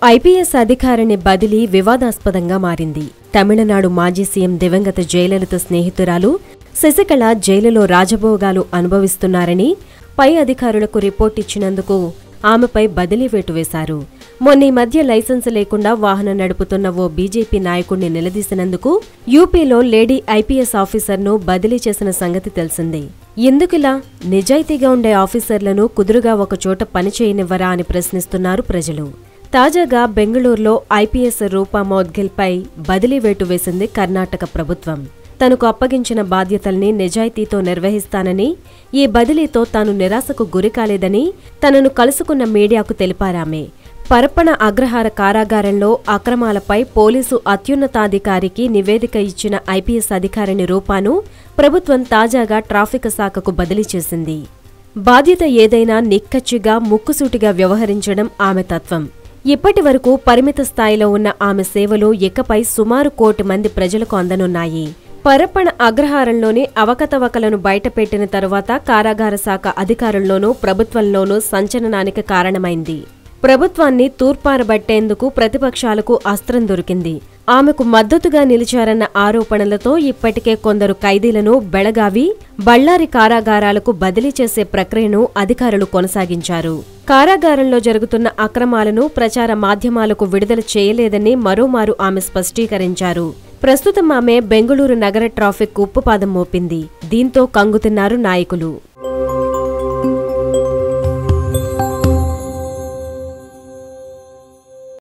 IPS అధికారిని బదిలీ వివాదాస్పదంగా మారింది. తమిళనాడు మాజీ సీఎం దివంగత జయలలిత స్నేహితురాలు శశికళ జైలులో రాజభోగాలు అనుభవిస్తున్నారని పై అధికారులకు రిపోర్ట్ ఇచ్చినందుకు ఆమెపై బదిలీ వేటు వేశారు. మొన్న ఈ మధ్య లైసెన్స్ లేకుండా వాహనం నడుపుతున్న ఓ బీజేపీ నాయకుడిని నిలదీసినందుకు యూపీలో లేడీ ఐపీఎస్ ఆఫీసర్ను బదిలీ చేసిన సంగతి తెలిసిందే. ఎందుకిలా? నిజాయితీగా ఉండే ఆఫీసర్లను కుదురుగా ఒకచోట పనిచేయనివ్వరా అని ప్రశ్నిస్తున్నారు ప్రజలు. తాజాగా బెంగళూరులో ఐపీఎస్ రూపా మౌద్గిల్పై బదిలీ వేటు వేసింది కర్ణాటక ప్రభుత్వం. తనకు అప్పగించిన బాధ్యతల్ని నిజాయితీతో నిర్వహిస్తానని, ఈ బదిలీతో తాను నిరాశకు గురికాలేదని తనను కలుసుకున్న మీడియాకు తెలిపారామె. పరప్పణ అగ్రహార కారాగారంలో అక్రమాలపై పోలీసు అత్యున్నతాధికారికి నివేదిక ఇచ్చిన ఐపీఎస్ అధికారిని రూపాను ప్రభుత్వం తాజాగా ట్రాఫిక్ శాఖకు బదిలీ చేసింది. బాధ్యత ఏదైనా నిక్కచ్చిగా ముక్కుసూటిగా వ్యవహరించడం ఆమె తత్వం. ఇప్పటి వరకు పరిమిత స్థాయిలో ఉన్న ఆమె సేవలు ఇకపై సుమారు 1 కోటి మంది ప్రజలకు అందనున్నాయి. పరప్పణ అగ్రహారంలోని అవకతవకలను బయటపెట్టిన తరువాత కారాగార శాఖ అధికారుల్లోనూ ప్రభుత్వంలోనూ సంచలనానికి కారణమైంది. ప్రభుత్వాన్ని తూర్పారబట్టేందుకు ప్రతిపక్షాలకు అస్త్రం దొరికింది. ఆమెకు మద్దతుగా నిలిచారన్న ఆరోపణలతో ఇప్పటికే కొందరు ఖైదీలను బెళగావి, బళ్లారి కారాగారాలకు బదిలీ చేసే ప్రక్రియను అధికారులు కొనసాగించారు. కారాగారంలో జరుగుతున్న అక్రమాలను ప్రచార మాధ్యమాలకు విడుదల చేయలేదని మరోమారు ఆమె స్పష్టీకరించారు. ప్రస్తుతం ఆమె బెంగళూరు నగర ట్రాఫిక్ ఉప్పుపాదం మోపింది. దీంతో కంగుతిన్నారు నాయకులు.